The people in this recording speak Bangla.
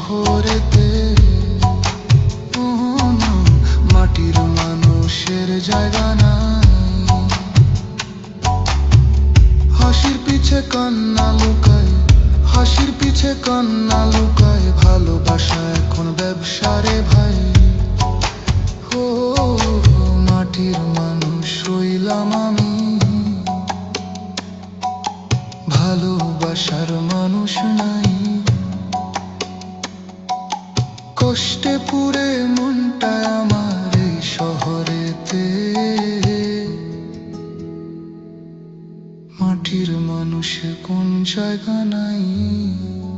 শহরেতে মাটির মানুষের জায়গা নাই। হাসির পিছে কান্না লুকায়, হাসির পিছে কান্না লুকায়, ভালোবাসা এখন ব্যবসা রে ভাই। ও মাটির মানুষ হইলাম আমি, ভালোবাসার মানুষ নাই। কষ্টে পুরে মনটা আমার এই শহরেতে, মাটির মানুষের কোন জায়গা নাই।